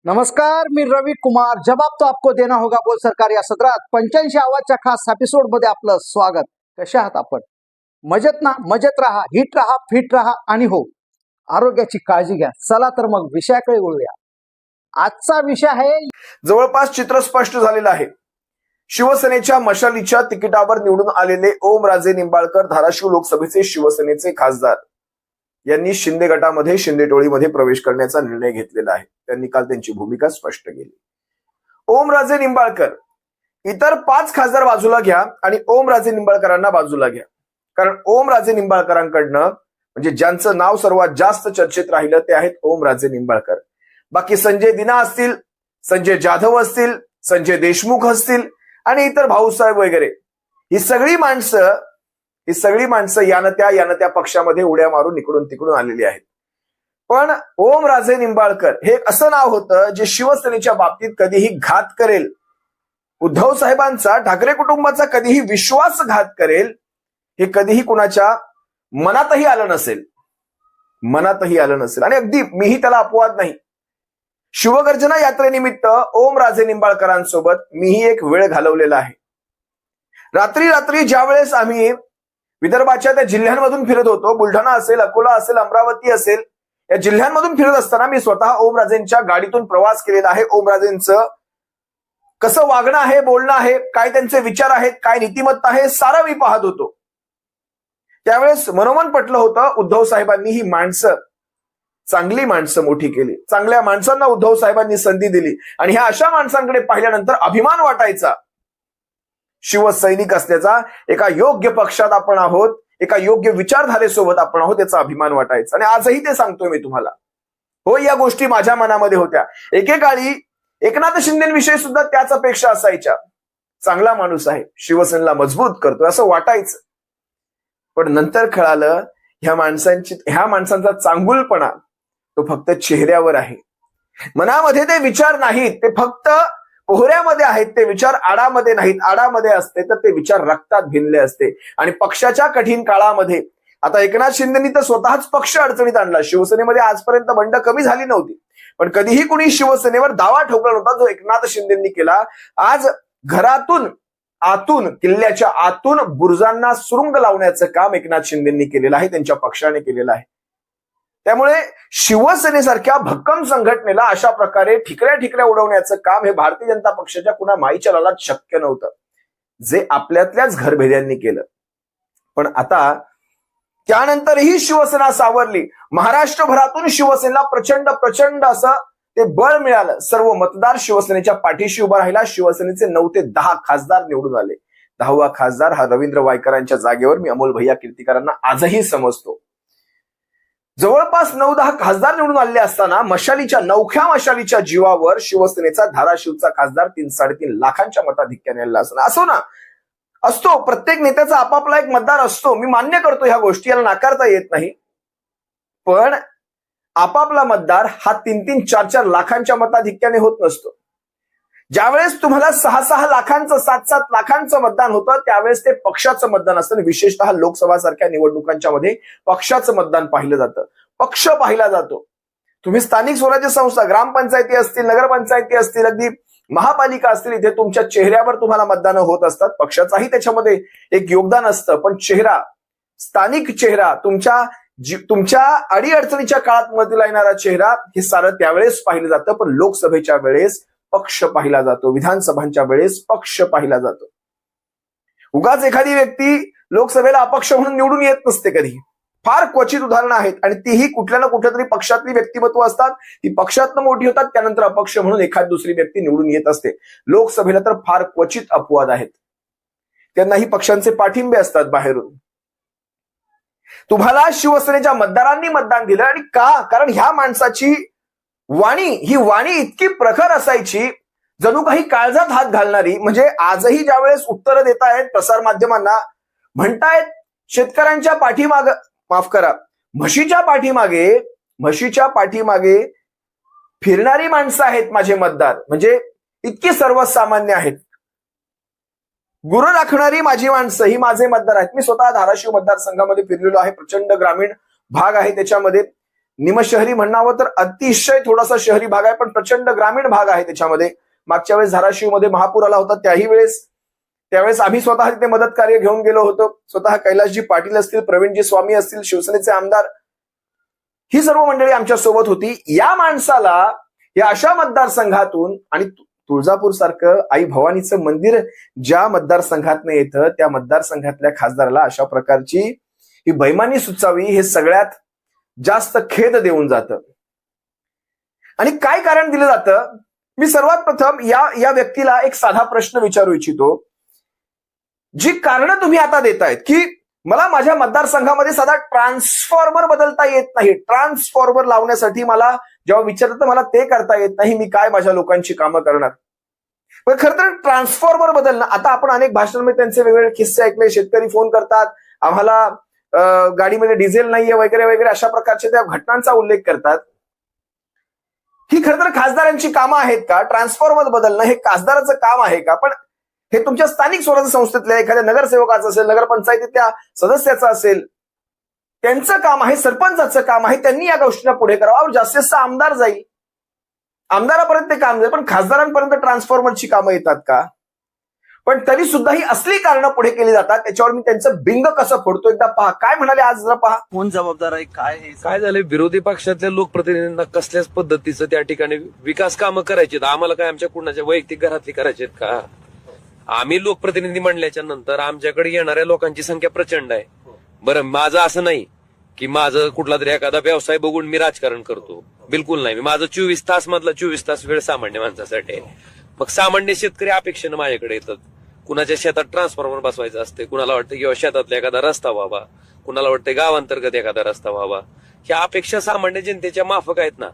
नमस्कार, मी रवि कुमार। जवाब तो आपको देना होगा बोल सरकार या सत्रात 85 आवाजच्या खास एपिसोड मध्ये आपलं स्वागत। कसे आहात आपण? मजेत ना? मजेत राहा, हिट राहा, फिट राहा आणि हो, आरोग्याची काळजी घ्या। चला तर मग विषयाकडे वळूया। आजचा विषय आहे, जवळपास चित्र स्पष्ट झालेलं आहे। शिवसेनेच्या मशालीच्या तिकिटावर निवडून आलेले ओमराजे निंबाळकर धाराशिव लोकसभेचे शिवसेनेचे खासदार यांनी शिंदे गटामध्ये शिंदे टोळीमध्ये प्रवेश करण्याचा निर्णय घेतलेला आहे। त्यांनी काल त्यांची भूमिका स्पष्ट केली। ओमराजे निंबाळकर, इतर 5 खासदार बाजूला घ्या आणि ओमराजे निंबाळकरांना बाजूला घ्या, कारण ओमराजे निंबाळकरांकडनं म्हणजे ज्यांचं नाव सर्वात जास्त चर्चेत राहिलं ते आहेत ओमराजे निंबाळकर। बाकी संजय दिना असतील, संजय जाधव असतील, संजय देशमुख असतील आणि इतर भाऊसाहेब वगैरे, ही सगळी माणसं यानं त्या पक्षामध्ये उड्या मारून इकडून तिकडून आलेली आहेत। पण ओमराजे निंबाळकर हे असं नाव होतं जे शिवसेनेच्या बाबतीत कधीही घात करेल, उद्धव साहेबांचा, ठाकरे कुटुंबाचा कधीही विश्वासघात करेल, हे कधीही कुणाच्या मनातही आलं नसेल। आणि अगदी मीही त्याला अपवाद नाही। शिवगर्जना यात्रेनिमित्त ओमराजे निंबाळकरांसोबत मीही एक वेळ घालवलेला आहे। रात्री ज्यावेळेस आम्ही विदर्भाच्या त्या जिल्ह्यांमधून फिरत होतो, बुलढाणा असेल, अकोला असेल, अमरावती असेल, या जिल्ह्यांमधून फिरत असताना मी स्वतः ओमराजेंच्या गाडीतून प्रवास केलेला आहे। ओमराजेंचं कसं वागणं आहे, बोलणं आहे, काय त्यांचे विचार आहेत, काय नीतिमत्ता आहे, सारं मी पाहत होतो। त्यावेळेस मनोमन पटलं होतं, उद्धव साहेबांनी ही चांगली माणसं मोठी केली, चांगल्या माणसांना उद्धव साहेबांनी संधी दिली आणि ह्या अशा माणसांकडे पाहिल्यानंतर अभिमान वाटायचा शिवसैनिक असल्याचा। एका योग्य पक्षात आपण आहोत, एका योग्य विचारधारेसोबत आपण आहोत, याचा अभिमान वाटायचा। आणि आजही ते सांगतोय मी तुम्हाला। हो, या गोष्टी माझ्या मनामध्ये होत्या। एकेकाळी एकनाथ शिंदेविषयी सुद्धा त्याच अपेक्षा असायच्या, चांगला माणूस आहे, शिवसेनेला मजबूत करतोय असं वाटायचं। पण नंतर कळालं ह्या माणसांचा चांगुलपणा तो फक्त चेहऱ्यावर आहे, मनामध्ये ते विचार नाहीत, ते फक्त पोहऱ्यामध्ये आहेत, ते विचार आडामध्ये नाहीत। आडामध्ये असते तर ते विचार रक्तात भिनले असते। आणि पक्षाच्या कठीण काळामध्ये आता एकनाथ शिंदेनी तर स्वतःच पक्ष अडचणीत आणला। शिवसेनेमध्ये आजपर्यंत बंड कमी झाली नव्हती, पण कधीही कुणी शिवसेनेवर दावा ठोकला नव्हता जो एकनाथ शिंदेंनी केला। आज घरातून आतून, किल्ल्याच्या आतून बुरुजांना सुरुंग लावण्याचं काम एकनाथ शिंदेंनी केलेलं आहे, त्यांच्या पक्षाने केलेलं आहे। त्यामुळे शिवसेनेसारख्या भक्कम संघटनेला अशा प्रकारे ठिकऱ्या उडवण्याचं काम हे भारतीय जनता पक्षाच्या कुणा माईच्या लालात शक्य नव्हतं, जे आपल्यातल्याच घरभेद्यांनी केलं। पण आता त्यानंतरही शिवसेना सावरली। महाराष्ट्रभरातून शिवसेनेला प्रचंड असं ते बळ मिळालं। सर्व मतदार शिवसेनेच्या पाठीशी उभा राहिला। शिवसेनेचे 9 ते 10 खासदार निवडून आले। 10वा खासदार हा रवींद्र वायकरांच्या जागेवर मी अमोल भैया कीर्तीकरांना आजही समजतो। जवळपास 9-10 खासदार निवडून आले असताना नवख्या मशालीच्या जीवावर शिवसेनेचा धाराशिवचा खासदार 3-3.5 लाखांच्या मताधिक्याने आला असतो। प्रत्येक नेत्याचा आपापला एक मतदार असतो, मी मान्य करतो ह्या गोष्टी, याला नाकारता येत नाही। पण आपापला मतदार हा 3-3, 4-4 लाखांच्या मताधिक्याने होत नसतो। ज्यावेळेस तुम्हाला 6-6 लाखांचं, 7-7 लाखांचं मतदान होतं, त्यावेळेस ते पक्षाचं मतदान असतं। विशेषतः लोकसभा सारख्या निवडणुकांच्या मध्ये पक्षाचं मतदान पाहिलं जातं, पक्ष पाहिला जातो। तुम्ही स्थानिक स्वराज्य संस्था, ग्रामपंचायती असतील, नगरपंचायती असतील, अगदी महापालिका असतील, इथे तुमच्या चेहऱ्यावर तुम्हाला मतदान होत असतात। पक्षाचाही त्याच्यामध्ये एक योगदान असतं, पण स्थानिक चेहरा, तुमच्या अडीअडचणीच्या काळात मदतीला येणारा चेहरा, हे सारं त्यावेळेस पाहिलं जातं। पण लोकसभेच्या वेळेस पक्ष पाहिला जातो, विधानसभांच्या वेळेस पक्ष पाहिला जातो। उगाच एखादी व्यक्ती लोकसभेला अपक्ष म्हणून निवडून येत नसते कधी, फार क्वचित उदाहरणं आहेत, आणि तीही कुठल्या ना कुठल्या तरी पक्षातली व्यक्तिमत्व असतात, ती पक्षातनं मोठी होतात, त्यानंतर अपक्ष म्हणून एखादी दुसरी व्यक्ती निवडून येत असते। लोकसभेला तर फार क्वचित अपवाद आहेत, त्यांनाही पक्षांचे पाठिंबे असतात बाहेरून। तुम्हाला शिवसेनेच्या मतदारांनी मतदान दिलं, आणि का? कारण ह्या माणसाची ही वाणी इतकी प्रखर असायची, जणू काही काळजात हात घालणारी। म्हणजे आजही ज्यावेळेस उत्तरं देत आहेत प्रसार माध्यमांना, म्हणतायत शेतकऱ्यांच्या पाठीमागे, माफ करा, म्हशीच्या पाठीमागे फिरणारी माणसं आहेत माझे मतदार, म्हणजे इतकी सर्वसामान्य आहेत। गुरं राखणारी माझी माणसं ही माझे मतदार आहेत। मी स्वतः धाराशिव मतदारसंघामध्ये फिरलेलो आहे, प्रचंड ग्रामीण भाग आहे त्याच्यामध्ये। निमशहरी म्हणावं तर अतिशय थोडासा शहरी भाग आहे, पण प्रचंड ग्रामीण भाग आहे त्याच्यामध्ये. मागच्या वेळेस धाराशिवमध्ये महापूर आला होता, त्यावेळेस आम्ही स्वतः तिथे मदत कार्य घेऊन गेलो होतो. स्वतः कैलासजी पाटील असतील, प्रवीणजी स्वामी असतील, शिवसेनेचे आमदार, ही सर्व मंडळी आमच्या सोबत होती. या माणसाला या अशा मतदारसंघातून, आणि तुळजापूर सारखं आई भवानीचं मंदिर ज्या मतदारसंघातनं येतं त्या मतदारसंघातल्या खासदाराला अशा प्रकारची ही बैमानी सुचावी, हे सगळ्यात जास्त खेद देऊन जातं. आणि काय कारण दिलं जातं? मी सर्वात प्रथम या व्यक्तीला एक साधा प्रश्न विचारू इच्छितो. जी कारणं तुम्ही आता देतायत की मला माझ्या मतदारसंघामध्ये साधा ट्रान्सफॉर्मर बदलता येत नाही, ट्रान्सफॉर्मर लावण्यासाठी मला जेव्हा विचारतं मला ते करता येत नाही, मी काय माझ्या लोकांची कामं करणार? पण खरं तर ट्रान्सफॉर्मर बदलणं, आता आपण अनेक भाषणांमध्ये त्यांचे वेगवेगळे किस्से ऐकले. शेतकरी फोन करतात, आम्हाला गाडीमध्ये डिझेल नाहीये वगैरे वगैरे, अशा प्रकारच्या त्या घटनांचा उल्लेख करतात. ही खरं तर खासदारांची कामं आहेत का? ट्रान्सफॉर्मर बदलणं हे खासदाराचं काम आहे का? पण हे तुमच्या स्थानिक स्वराज्य संस्थेतल्या एखाद्या नगरसेवकाचं असेल, नगरपंचायतीतल्या सदस्याचं असेल, त्यांचं काम आहे, सरपंचाचं काम आहे. त्यांनी या गोष्टीला पुढे करावं. जास्तीत जास्त आमदार जाईल, आमदारापर्यंत ते काम जाईल, पण खासदारांपर्यंत ट्रान्सफॉर्मरची कामं येतात का? पण तरी सुद्धा ही असली कारणं पुढे केली जातात. त्याच्यावर मी त्यांचं बिंग कसं फोडतो एकदा पहा. काय म्हणाले आज, जरा पहा. कोण जबाबदार आहे, काय झालंय? विरोधी पक्षातल्या लोकप्रतिनिधींना कसल्याच पद्धतीचं त्या ठिकाणी विकास कामं करायची, आम्हाला काय आमच्या कुणाच्या वैयक्तिक घरातली करायची का? आम्ही लोकप्रतिनिधी म्हणल्याच्या नंतर आमच्याकडे येणाऱ्या लोकांची संख्या प्रचंड आहे. बरं, माझं असं नाही की माझं कुठला तरी एखादा व्यवसाय बघून मी राजकारण करतो, बिलकुल नाही. माझं 24 तास मधला 24 तास वेळ सामान्य माणसासाठी आहे. मग सामान्य शेतकरी अपेक्षेनं माझ्याकडे येतात. कुणाच्या शेतात ट्रान्सफॉर्मर बसवायचं असते, कुणाला वाटतं किंवा शेतातला एखादा रस्ता व्हावा, कुणाला वाटतं गावांतर्गत एखादा रस्ता व्हावा. ह्या अपेक्षा सामान्य जनतेच्या माफक आहेत ना.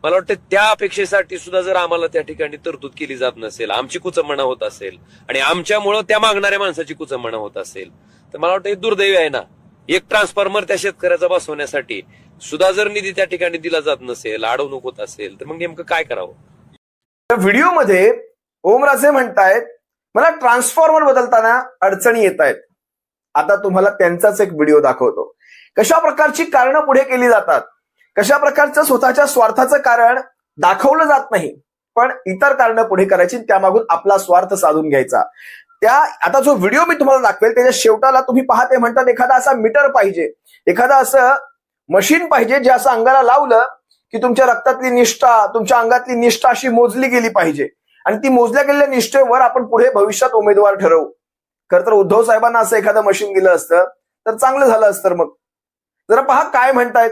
मला वाटतं त्या अपेक्षेसाठी सुद्धा जर आम्हाला त्या ठिकाणी तरतूद केली जात नसेल, आमची कुचंबणा होत असेल आणि आमच्यामुळं त्या मागणाऱ्या माणसाची कुचंबणा होत असेल, तर मला वाटतं हे दुर्दैवी आहे ना. एक ट्रान्सफॉर्मर त्या शेतकऱ्याचा बसवण्यासाठी सुद्धा जर निधी त्या ठिकाणी दिला जात नसेल, अडवणूक होत असेल, तर मग नेमकं काय करावं? व्हिडिओमध्ये ओमराजे म्हणतायत मला ट्रान्सफॉर्मर बदलताना अडचणी येत आहेत. आता तुम्हाला त्यांचाच एक व्हिडिओ दाखवतो. कशा प्रकारची कारणं पुढे केली जातात, कशा प्रकारचं स्वतःच्या स्वार्थाचं कारण दाखवलं जात नाही, पण इतर कारणं पुढे करायची, त्यामागून आपला स्वार्थ साधून घ्यायचा. आता जो व्हिडिओ मी तुम्हाला दाखवेल त्याच्या शेवटाला तुम्ही पहा, ते म्हणतात एखादा असा मीटर पाहिजे, एखादा असं मशीन पाहिजे जे असं अंगाला लावलं की तुमच्या रक्तातली निष्ठा, तुमच्या अंगातली निष्ठा अशी मोजली गेली पाहिजे, आणि ती मोजल्या गेलेल्या निष्ठेवर आपण पुढे भविष्यात उमेदवार ठरवू. खरं तर उद्धव साहेबांना असं एखादं मशीन दिलं असतं तर चांगलं झालं असतं. मग जरा पहा काय म्हणतायत,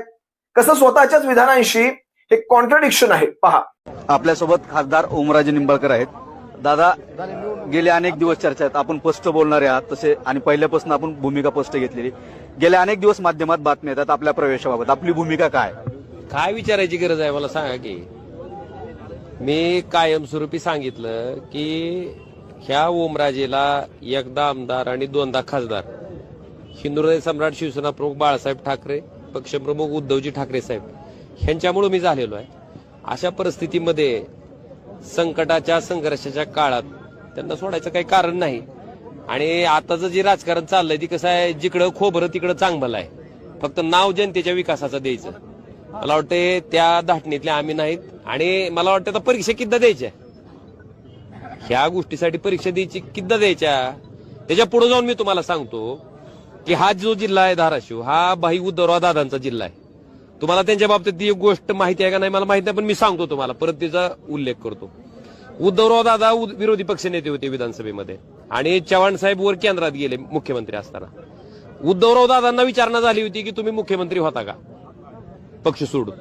कसं स्वतःच्याच विधानांशी हे कॉन्ट्रडिक्शन आहे. पहा. आपल्यासोबत खासदार ओमराजे निंबाळकर आहेत. दादा, गेले अनेक दिवस चर्चा आहेत, आपण स्पष्ट बोलणारे आहात तसे, आणि पहिल्यापासून आपण भूमिका स्पष्ट घेतलेली. गेल्या अनेक दिवस माध्यमात बातम्या येतात आपल्या प्रवेशाबाबत, आपली भूमिका काय विचारायची गरज आहे मला सांगा की? मी कायमस्वरूपी सांगितलं की ह्या ओमराजेला एकदा आमदार आणि दोनदा खासदार, हिंदुहृदय सम्राट शिवसेना प्रमुख बाळासाहेब ठाकरे, पक्षप्रमुख उद्धवजी ठाकरे साहेब ह्यांच्यामुळे मी झालेलो आहे. अशा परिस्थितीमध्ये संकटाच्या संघर्षाच्या काळात त्यांना सोडायचं काही कारण नाही. आणि आताचं जे राजकारण चाललंय ती कसं आहे, जिकडं खोबरं तिकडं चांगलं आहे, फक्त नाव जनतेच्या विकासाचं द्यायचं. मला वाटतं त्या धाटणीतले आम्ही नाहीत. आणि मला वाटतं आता परीक्षा किद्दा द्यायच्या, ह्या गोष्टीसाठी परीक्षा द्यायची किद्दा द्यायच्या. त्याच्या पुढे जाऊन मी तुम्हाला सांगतो की हा जो जिल्हा आहे धाराशिव, हा भाई उद्धवराव दादांचा जिल्हा आहे. तुम्हाला त्यांच्या बाबतीत ती एक गोष्ट माहिती आहे का नाही मला माहिती नाही, पण मी सांगतो तुम्हाला, परत तिचा उल्लेख करतो. उद्धवराव दादा विरोधी पक्षनेते होते विधानसभेमध्ये, आणि चव्हाण साहेब वर केंद्रात गेले मुख्यमंत्री असताना. उद्धवराव दादांना विचारणा झाली होती की तुम्ही मुख्यमंत्री होता का पक्ष सोडून.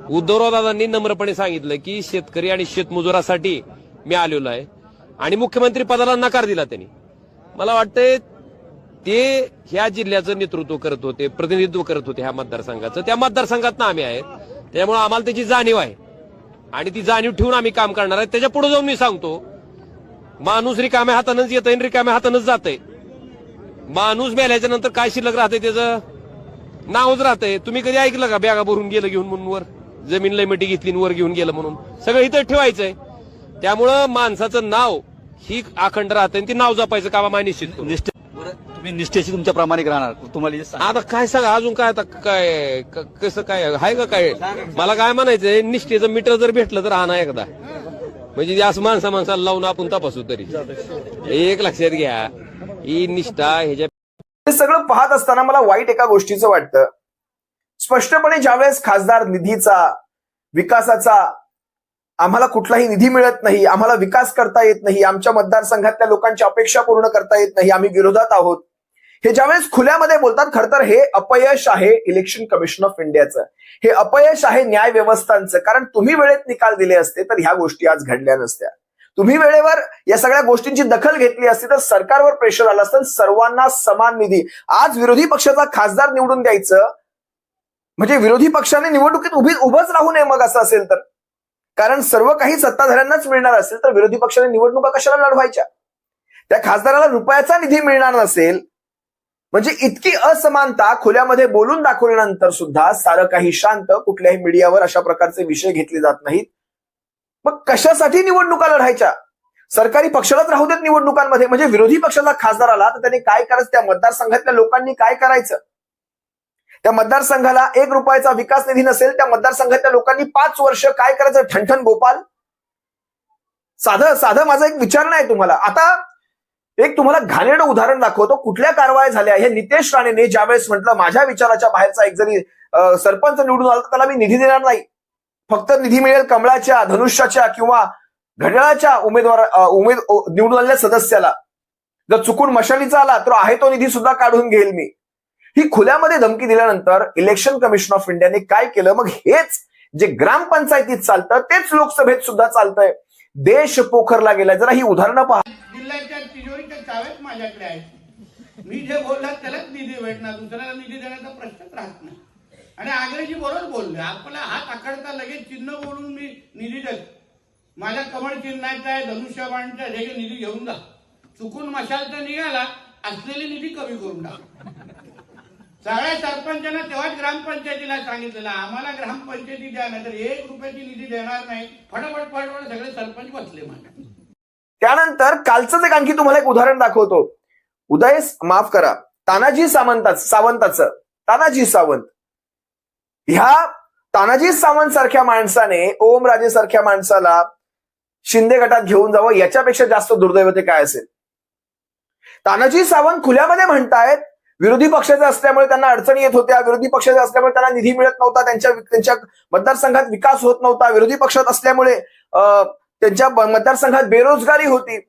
उद्धवराव दादांनी नम्रपणे सांगितलं की शेतकरी आणि शेतमजुरासाठी मी आलेलो आहे, आणि मुख्यमंत्री पदाला नकार दिला त्यांनी. मला वाटतंय ते ह्या जिल्ह्याचं नेतृत्व करत होते, प्रतिनिधित्व करत होते ह्या मतदारसंघाचं. त्या मतदारसंघात आम्ही आहेत, त्यामुळे आम्हाला त्याची जाणीव आहे आणि ती जाणीव ठेवून आम्ही काम करणार आहे. त्याच्या पुढे जाऊन मी सांगतो, माणूस रिकाम्या हातानंच येतंय आणि रिकाम्या हातानंच जातंय. माणूस मेल्याच्या नंतर काय शिल्लक राहतंय, त्याचं नावच राहतंय. तुम्ही कधी ऐकलं का बॅगा भरून गेलं घेऊन म्हणून, वर जमीन लयमिटी घेतली वर घेऊन गेलं म्हणून? सगळं इथं ठेवायचंय. त्यामुळं माणसाचं नाव ही अखंड राहतंय, ती नाव जपायचं काम आम्ही निश्चित करू. तुम्ही निष्ठेशी तुमच्या प्रामाणिक राहणार तुम्हाला जे सांग- आता काय सांगा अजून काय आता काय कसं काय आहे का काय मला काय म्हणायचंय निष्ठेचं मीटर जर भेटलं तर आणा एकदा म्हणजे असं माणसाला लावून आपण तपासू तरी एक लक्षात घ्या ही निष्ठा ह्याच्या हे सगळं पाहत असताना मला वाईट एका गोष्टीचं वाटतं. स्पष्टपणे ज्यावेळेस खासदार निधीचा विकासाचा आम्हाला कुठलाही निधी मिळत नाही, आम्हाला विकास करता येत नाही, आमच्या मतदारसंघातल्या लोकांची अपेक्षा पूर्ण करता येत नाही, आम्ही विरोधात आहोत, हे ज्यावेळेस खुल्यामध्ये बोलतात, खरं तर हे अपयश आहे इलेक्शन कमिशन ऑफ इंडियाचं, हे अपयश आहे न्याय व्यवस्थांचं. कारण तुम्ही वेळेत निकाल दिले असते तर ह्या गोष्टी आज घडल्या नसत्या. तुम्ही वेळेवर या सगळ्या गोष्टींची दखल घेतली असती तर सरकारवर प्रेशर आलं असतं. सर्वांना समान निधी. आज विरोधी पक्षाचा खासदार निवडून द्यायचं म्हणजे विरोधी पक्षाने निवडणुकीत उभंच राहू नये मग असं असेल तर. कारण सर्व काही सत्ताधाऱ्यांनाच मिळणार असेल तर विरोधी पक्षाने निवडणुका कशाला लढवायच्या. त्या खासदाराला रुपयाचा निधी मिळणार नसेल म्हणजे इतकी असमानता खुल्यामध्ये बोलून दाखवल्यानंतर सुद्धा सारं काही शांत, कुठल्याही मीडियावर अशा प्रकारचे विषय घेतले जात नाहीत. मग कशासाठी निवडणुका लढायच्या. सरकारी पक्षालाच राहू देत निवडणुकांमध्ये. म्हणजे विरोधी पक्षाचा खासदार आला तर त्यांनी काय करायचं, त्या मतदारसंघातल्या लोकांनी काय करायचं. त्या मतदारसंघाला 1 रुपयाचा विकास निधी नसेल, त्या मतदारसंघातल्या लोकांनी 5 वर्ष काय करायचं. ठणठण गोपाल. साधं माझा एक विचार नाही तुम्हाला. आता एक तुम्हाला घाणेरडं उदाहरण दाखवतो. कुठल्या कारवाया झाल्या. हे नितेश राणेने ज्यावेळेस म्हटलं माझ्या विचाराच्या बाहेरचा एक जरी सरपंच निवडून आला तर त्याला मी निधी देणार नाही, फक्त निधी मिळेल कमळाच्या, धनुष्याच्या किंवा घड्याळाच्या निवडून आलेल्या सदस्याला. जर चुकून मशालीचा आला तर आहे तो निधी सुद्धा काढून घेईल मी. ही खुल्यामध्ये धमकी दिल्यानंतर इलेक्शन कमिशन ऑफ इंडियाने काय केलं. मग हेच जे ग्रामपंचायतीत चालतं तेच लोकसभेत सुद्धा चालतंय. देश पोखरला गेलाय. जरा ही उदाहरणं पहा. जिल्ह्याच्या तिजोरीच्या चाव्याच माझ्याकडे आहेत. मी जे बोलला त्यालाच निधी भेटणार, दुसऱ्याला निधी देण्याचा प्रश्नच राहत नाही. आणि आग्रेजी बरोबर बोलले. आपला हात आकडता लगेच चिन्ह बोलून मी निधी देतो. माझ्या कमळ चिन्हाचा आहे, धनुष्यबाणचा हे निधी घेऊन जा. चुकून मशालचा निघाला असलेली निधी कमी करून टाक. सगळ्या सरपंचांना तेव्हाच ग्रामपंचायतीला सांगितलेलं आम्हाला ग्रामपंचायती द्या, नाही तर 1 रुपयाची निधी देणार नाही. फटाफट सगळे सरपंच बसले माझ्या. त्यानंतर कालचंच एक आणखी तुम्हाला एक उदाहरण दाखवतो. तानाजी सावंत ह्या तानाजी सावंत सारख्या माणसाने ओमराजे सारख्या माणसाला शिंदे गटात घेऊन जावं याच्यापेक्षा जास्त दुर्दैव ते काय असेल. तानाजी सावंत खुल्यामध्ये म्हणतायत विरोधी पक्षाचे असल्यामुळे त्यांना अडचणी येत होत्या, विरोधी पक्षाचे असल्यामुळे त्यांना निधी मिळत नव्हता, त्यांच्या मतदारसंघात विकास होत नव्हता, विरोधी पक्षात असल्यामुळे त्यांच्या मतदारसंघात बेरोजगारी होती.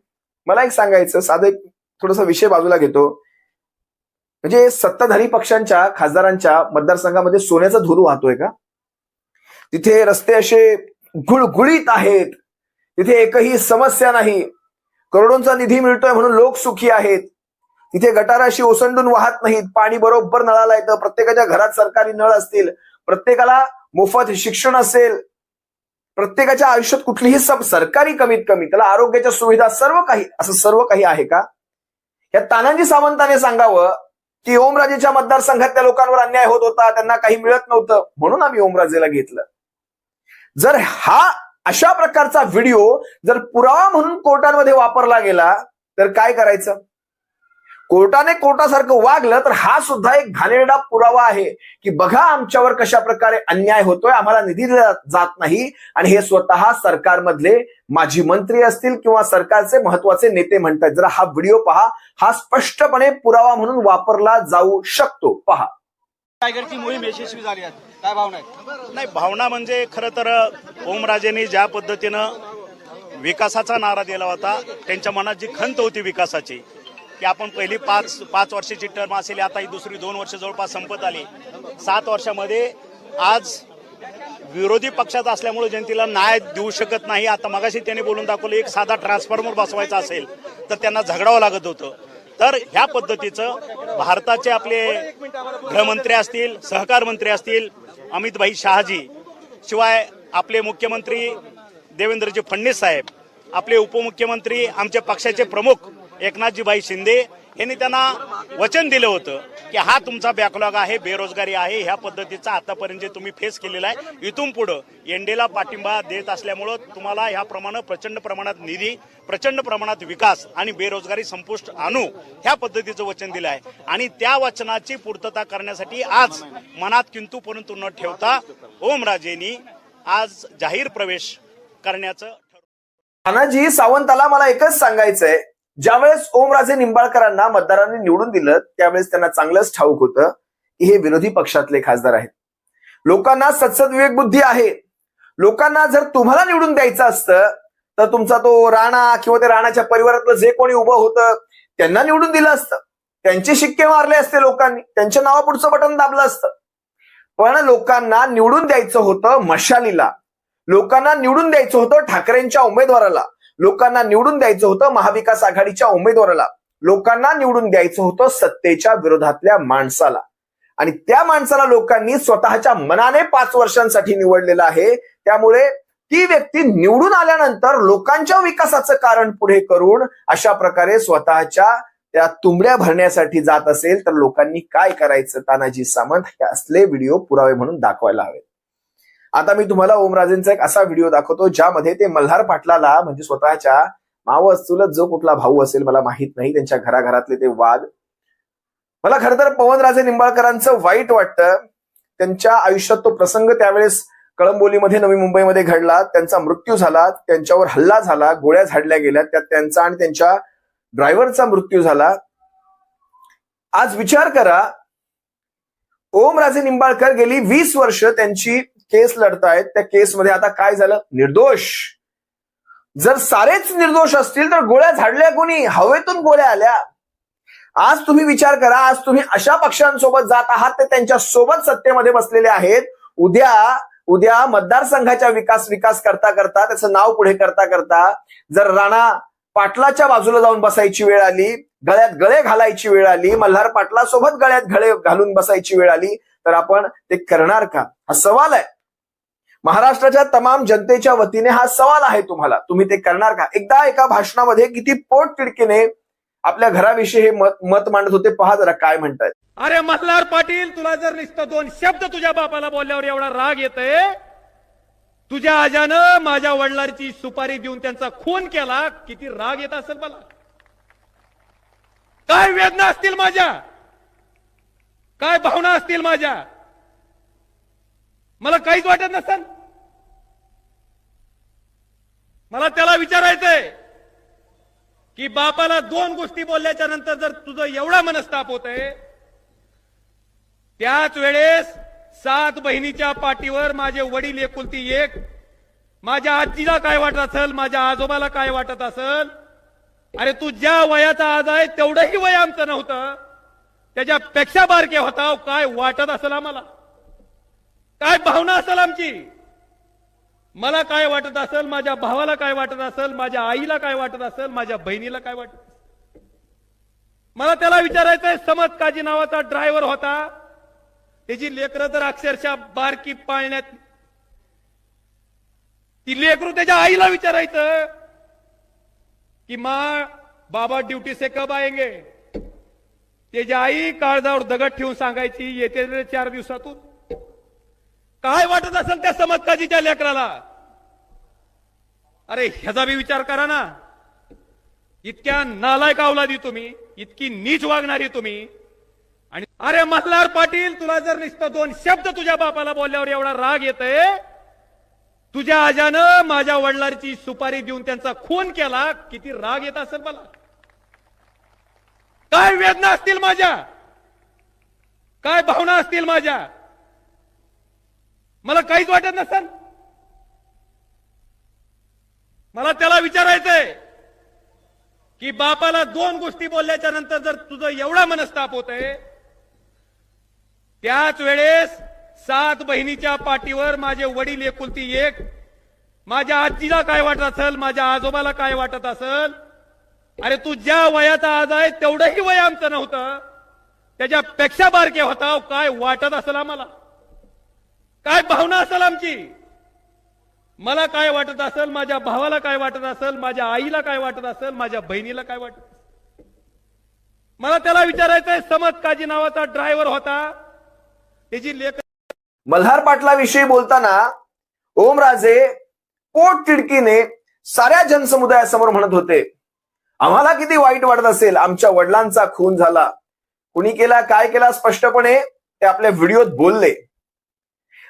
मला एक सांगायचं, साधं एक थोडासा विषय बाजूला घेतो. म्हणजे सत्ताधारी पक्षांच्या खासदारांच्या मतदारसंघामध्ये सोन्याचा धूर वाहतोय का. तिथे रस्ते असे गुळगुळीत आहेत, तिथे एकही समस्या नाही, करोडोंचा निधी मिळतोय म्हणून लोक सुखी आहेत. तिथे गटार अशी ओसंडून वाहत नाहीत, पाणी बरोबर नळाला येतं, प्रत्येकाच्या घरात सरकारी नळ असतील, प्रत्येकाला मोफत शिक्षण असेल, प्रत्येकाच्या आयुष्यात कुठलीही सरकारी कमीत कमी त्याला आरोग्याच्या सुविधा सर्व काही आहे का. या तानाजी सावंताने सांगावं की ओमराजेच्या मतदारसंघातल्या लोकांवर अन्याय होत होता, त्यांना काही मिळत नव्हतं म्हणून आम्ही ओमराजेला घेतलं. जर हा अशा प्रकारचा व्हिडिओ जर पुरावा म्हणून कोर्टामध्ये वापरला गेला तर काय करायचं. कोर्टाने कोर्टासारखं वागलं तर हा सुद्धा एक घाणेरडा पुरावा आहे की बघा आमच्यावर कशा प्रकारे अन्याय होतोय, आम्हाला निधी दिला जात नाही. आणि हे स्वतः सरकारमधले माजी मंत्री असतील किंवा सरकारचे महत्वाचे नेते म्हणतात. जरा हा व्हिडिओ पहा, हा स्पष्टपणे पुरावा म्हणून वापरला जाऊ शकतो. पहा. टायगरची मोहीम यशस्वी झाली आहे, काय भावना आहे. नाही, भावना म्हणजे खरं तर ओमराजेंनी ज्या पद्धतीनं विकासाचा नारा दिला होता, त्यांच्या मनात जी खंत होती विकासाची की आपण पहिली 5 वर्षाची टर्म असेल, आता ही दुसरी 2 वर्ष जवळपास संपत आली. 7 वर्षामध्ये आज विरोधी पक्षात असल्यामुळे जनतेला न्याय देऊ शकत नाही. आता मगाशी त्यांनी बोलून दाखवलं, एक साधा ट्रान्सफॉर्मर बसवायचा असेल तर त्यांना झगडावं लागत होतं. तर ह्या पद्धतीचं भारताचे आपले गृहमंत्री असतील, सहकार मंत्री असतील अमित भाई शहाजी, शिवाय आपले मुख्यमंत्री देवेंद्रजी फडणवीस साहेब, आपले उपमुख्यमंत्री आमच्या पक्षाचे प्रमुख एकनाथजीभाई शिंदे यांनी त्यांना वचन दिलं होतं की हा तुमचा बॅकलॉग आहे, बेरोजगारी आहे, ह्या पद्धतीचा आतापर्यंत जे तुम्ही फेस केलेला आहे, इथून पुढं एनडीला पाठिंबा देत असल्यामुळं तुम्हाला ह्याप्रमाणे प्रचंड प्रमाणात निधी, प्रचंड प्रमाणात विकास आणि बेरोजगारी संपुष्ट आणू, ह्या पद्धतीचं वचन दिलं आहे. आणि त्या वचनाची पूर्तता करण्यासाठी आज मनात किंतु परंतु न ठेवता ओमराजेंनी आज जाहीर प्रवेश करण्याचं. तानाजी सावंताला मला एकच सांगायचंय, ज्यावेळेस ओमराजे निंबाळकरांना मतदारांनी निवडून दिलं त्यावेळेस त्यांना चांगलंच ठाऊक होतं की हे विरोधी पक्षातले खासदार आहेत. लोकांना सत्सद विवेक बुद्धी आहे. लोकांना जर तुम्हाला निवडून द्यायचं असतं तर तुमचा तो राणा किंवा ते राणाच्या परिवारातलं जे कोणी उभं होतं त्यांना निवडून दिलं असतं, त्यांचे शिक्के मारले असते लोकांनी, त्यांच्या नावापुढचं बटन दाबलं असतं. पण लोकांना निवडून द्यायचं होतं मशालीला, लोकांना निवडून द्यायचं होतं ठाकरेंच्या उमेदवाराला, लोकांना निवडून द्यायचं होतं महाविकास आघाडीच्या उमेदवाराला, लोकांना निवडून द्यायचं होतं सत्तेच्या विरोधातल्या माणसाला. आणि त्या माणसाला लोकांनी स्वतःच्या मनाने 5 वर्षांसाठी निवडलेलं आहे. त्यामुळे ती व्यक्ती निवडून आल्यानंतर लोकांच्या विकासाचं कारण पुढे करून अशा प्रकारे स्वतःच्या त्या तुंबड्या भरण्यासाठी जात असेल तर लोकांनी काय करायचं? तानाजी सावंत हे असले व्हिडिओ पुरावे म्हणून दाखवायला हवेत. आता मी तुम्हाला ओमराजेंचा एक असा व्हिडिओ दाखवतो ज्यामध्ये ते मल्हार पाटलाला, म्हणजे स्वतःच्या मावस चुलत जो कुठला भाऊ असेल मला माहित नाही, त्यांच्या घराघरातले ते वाद, मला खरं तर पवनराजे निंबाळकरांचं वाईट वाटतं. त्यांच्या आयुष्यात तो प्रसंग त्यावेळेस कळंबोलीमध्ये, नवी मुंबईमध्ये घडला. त्यांचा मृत्यू झाला, त्यांच्यावर हल्ला झाला, गोळ्या झाडल्या गेल्या, त्यात त्यांचा आणि त्यांच्या ड्रायव्हरचा मृत्यू झाला. आज विचार करा, ओमराजे निंबाळकर गेली 20 वर्ष त्यांची केस लढतायत. त्या केसमध्ये आता काय झालं? निर्दोष. जर सारेच निर्दोष असतील तर गोळ्या झाडल्या कोणी? हवेतून गोळ्या आल्या. आज तुम्ही विचार करा, आज तुम्ही अशा पक्षांसोबत जात आहात ते त्यांच्या सोबत सत्तेमध्ये बसलेले आहेत. उद्या मतदारसंघाच्या विकास करता करता, त्याचं नाव पुढे करता करता जर राणा पाटलाच्या बाजूला जाऊन बसायची वेळ आली, गळ्यात गळे घालायची वेळ आली, मल्हार पाटलासोबत गळ्यात गळे घालून बसायची वेळ आली तर आपण ते करणार का? हा सवाल आहे. महाराष्ट्राच्या तमाम जनतेच्या वतीने हा सवाल आहे तुम्हाला, तुम्ही ते करणार का? एकदा एका भाषणामध्ये किती पोटतिडकीने आपल्या घराविषयी हे मत मांडत होते, पहा जरा काय म्हणतात. अरे मल्हार पाटील, तुला जर नुसतं 2 शब्द तुझ्या बापाला बोलल्यावर एवढा राग येतोय, तुझ्या आजानं माझ्या वडिलांची सुपारी देऊन त्यांचा खून केला, किती राग येत असेल मला. काय वेदना असतील माझ्या, काय भावना असतील माझ्या, मला काहीच वाटत नसेल. मला त्याला विचारायचंय की बापाला 2 गोष्टी बोलल्याच्या नंतर जर तुझं एवढा मनस्ताप होतंय, त्याच वेळेस 7 बहिणीच्या पाठीवर माझे वडील एकुलती एक, माझ्या आजीला काय वाटत असेल, माझ्या आजोबाला काय वाटत असेल. अरे तू ज्या वयाचा आज आहे तेवढंही वय आमचं नव्हतं, त्याच्यापेक्षा बारके होता. काय वाटत असेल आम्हाला, काय भावना असेल आमची, मला काय वाटत असेल, माझ्या भावाला काय वाटत असेल, माझ्या आईला काय वाटत असेल, माझ्या बहिणीला काय वाटत असेल. मला त्याला विचारायचंय, समत काजी नावाचा ड्रायव्हर होता, त्याची लेकरं तर अक्षरशः बारकी पाळण्यात, ती लेकरू त्याच्या आईला विचारायचं की माँ बाबा ड्यूटी से कब आएंगे. त्याची आई काळजावर दगड ठेवून सांगायची येते 4 दिवसातून. काय वाटत असेल त्या समतकाजीच्या लेकराला. अरे ह्याचा बी विचार करा ना. इतक्या नालायक अवलादी तुम्ही, इतकी नीच वागणारी तुम्ही. आणि अरे मल्हार पाटील, तुला जर नुसतं 2 शब्द तुझ्या बापाला बोलल्यावर एवढा राग येतोय, तुझ्या आजानं माझ्या वडिलांची सुपारी देऊन त्यांचा खून केला, किती राग येत असेल मला. काय वेदना असतील माझ्या, काय भावना असतील माझ्या, मला काहीच वाटत नसेल. मला त्याला विचारायचंय की बापाला 2 गोष्टी बोलल्याच्या नंतर जर तुझं एवढा मनस्ताप होतंय, त्याच वेळेस 7 बहिणीच्या पाठीवर माझे वडील एकुलती एक, माझ्या आजीला काय वाटत असेल, माझ्या आजोबाला काय वाटत असेल. अरे तू ज्या वयाचा आज आहे तेवढंही वय आमचं नव्हतं, त्याच्यापेक्षा बारके होता. काय वाटत असेल आम्हाला, काय भावना असेल आमची, मला काय वाटत असेल, माझ्या भावाला काय वाटत असेल, माझ्या आईला काय वाटत असेल, माझ्या बहिणीला काय वाटत असेल. मला त्याला विचारायचंय, समत काजी नावाचा ड्रायव्हर होता, त्याची लेख मल्हार पाटलाविषयी बोलताना ओमराजे पोट तिडकीने साऱ्या जनसमुदायासमोर म्हणत होते, आम्हाला किती वाईट वाटत असेल, आमच्या वडिलांचा खून झाला, कुणी केला काय केला स्पष्टपणे ते आपल्या व्हिडिओत बोलले.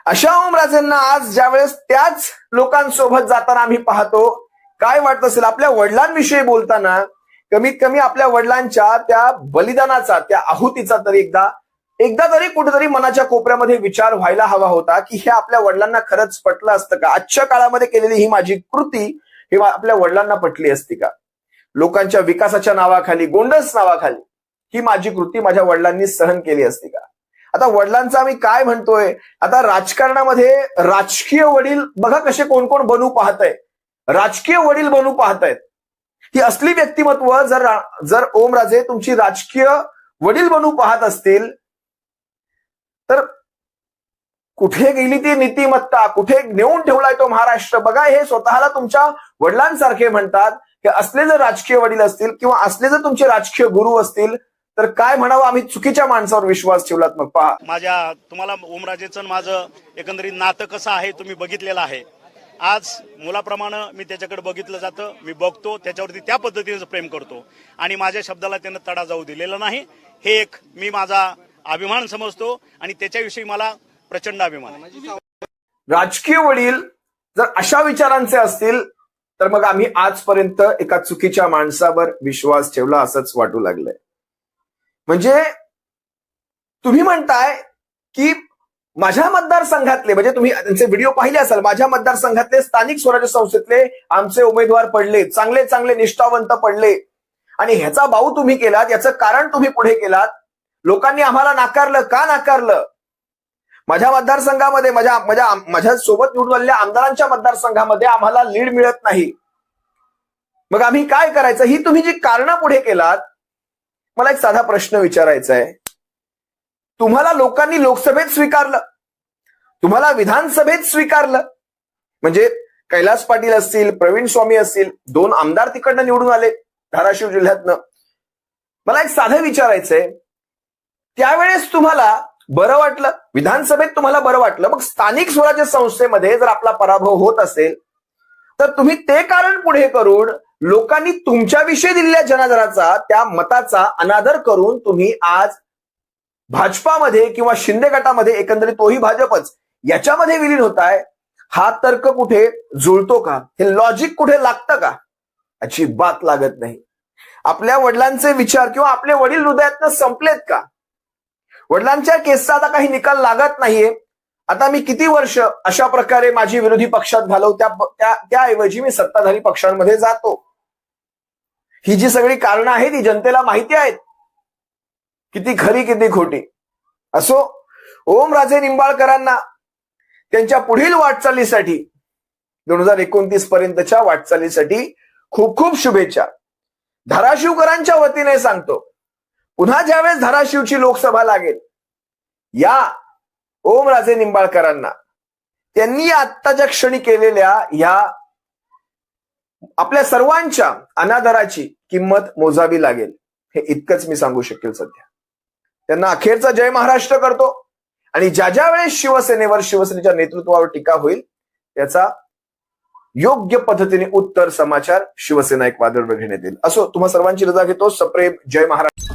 अशा ओमराजेंना आज ज्यावेळेस त्याच लोकांसोबत जाताना आम्ही पाहतो, काय वाटत असेल. आपल्या वडिलांविषयी बोलताना कमीत कमी आपल्या वडिलांच्या त्या बलिदानाचा, त्या आहुतीचा तरी एकदा तरी कुठेतरी मनाच्या कोपऱ्यामध्ये विचार व्हायला हवा होता की हे आपल्या वडिलांना खरंच पटलं असतं का. आजच्या काळामध्ये केलेली ही माझी कृती ही आपल्या वडिलांना पटली असती का. लोकांच्या विकासाच्या नावाखाली, गोंडस नावाखाली ही माझी कृती माझ्या वडिलांनी सहन केली असती का. आता वडिलांचं आम्ही काय म्हणतोय, आता राजकारणामध्ये राजकीय वडील बघा कसे कोण कोण बनू पाहताय, राजकीय वडील बनू पाहतायत. ही असली व्यक्तिमत्व जर ओमराजे तुमची राजकीय वडील बनू पाहत असतील तर कुठे गेली ती नीतिमत्ता, कुठे नेऊन ठेवलाय तो महाराष्ट्र. बघा, हे स्वतःला तुमच्या वडिलांसारखे म्हणतात की असले जर राजकीय वडील असतील किंवा असले जर तुमचे राजकीय गुरु असतील तर काय म्हणावं, आम्ही चुकीच्या माणसावर विश्वास ठेवलात. मग पहा, तुम्हाला ओमराजेचं माझं एकंदरीत नातं कसं आहे तुम्ही बघितलेलं आहे. आज मुलाप्रमाणे मी त्याच्याकडे बघितलं जातं, मी बघतो, त्याच्यावरती त्या पद्धतीनं प्रेम करतो आणि माझ्या शब्दाला त्यानं तडा जाऊ दिलेला नाही. हे एक मी माझा अभिमान समजतो आणि त्याच्याविषयी मला प्रचंड अभिमान आहे. राजकीय वडील जर अशा विचारांचे असतील तर मग आम्ही आजपर्यंत एका चुकीच्या माणसावर विश्वास ठेवला असंच वाटू लागलंय. म्हणजे तुम्ही म्हणताय की माझ्या मतदारसंघातले, म्हणजे तुम्ही त्यांचे व्हिडिओ पाहिले असाल, माझ्या मतदारसंघातले स्थानिक स्वराज्य संस्थेतले आमचे उमेदवार पडले, चांगले चांगले निष्ठावंत पडले आणि ह्याचा बाऊ तुम्ही केलात, याचं कारण तुम्ही पुढे केलात. लोकांनी आम्हाला नाकारलं. का नाकारलं? माझ्या मतदारसंघामध्ये, माझ्या सोबत निवडून आलेल्या आमदारांच्या मतदारसंघामध्ये आम्हाला लीड मिळत नाही. मग आम्ही काय करायचं, ही तुम्ही जी कारणं पुढे केलात. मला एक साधा प्रश्न विचारायचा आहे. तुम्हाला लोकांनी लोकसभेत स्वीकारलं, तुम्हाला विधानसभेत स्वीकारलं, म्हणजे कैलास पाटील असतील, प्रवीण स्वामी असतील, 2 आमदार तिकडनं निवडून आले धाराशिव जिल्ह्यातनं. मला एक साधं विचारायचंय, त्यावेळेस तुम्हाला बरं वाटलं, विधानसभेत तुम्हाला बरं वाटलं, मग स्थानिक स्वराज्य संस्थेमध्ये जर आपला पराभव होत असेल तर तुम्ही ते कारण पुढे करून लोकांनी तुमच्याविषयी दिलेल्या जनाधाराचा, त्या मताचा अनादर करून तुम्ही आज भाजपामध्ये किंवा शिंदे गटामध्ये, एकंदरीत तोही भाजपच, याच्यामध्ये विलीन होताय. हा तर्क कुठे जुळतो का? हे लॉजिक कुठे लागतं का? अजिबात लागत नाही. आपल्या वडिलांचे विचार किंवा आपले वडील हृदयातनं संपलेत का? वडिलांच्या केसचा आता काही निकाल लागत नाहीये. आता मी किती वर्ष अशा प्रकारे माझी विरोधी पक्षात घालव, त्याऐवजी मी सत्ताधारी पक्षांमध्ये जातो. ही जी सगळी कारणं आहेत ही जनतेला माहिती आहेत, किती खरी किती खोटी. असो, ओमराजे निंबाळकरांना त्यांच्या पुढील वाटचालीसाठी, 2029 पर्यंतच्या वाटचालीसाठी खूप खूप शुभेच्छा. धाराशिवकरांच्या वतीने सांगतो, पुन्हा ज्यावेळेस धाराशिवची लोकसभा लागेल, या ओमराजे निंबाळकरांना त्यांनी आत्ताच्या क्षणी केलेल्या ह्या आपल्या सर्वांच्या अनादराची किंमत मोजावी लागेल. हे इतकंच मी सांगू शकेल सध्या. त्यांना अखेरचा जय महाराष्ट्र करतो आणि ज्या वेळेस शिवसेनेवर, शिवसेनेच्या नेतृत्वावर टीका होईल त्याचा योग्य पद्धतीने उत्तर समाचार शिवसेना एक वादळ घेण्यात येईल. असो, तुम्हा सर्वांची रजा घेतो. सप्रेम जय महाराष्ट्र.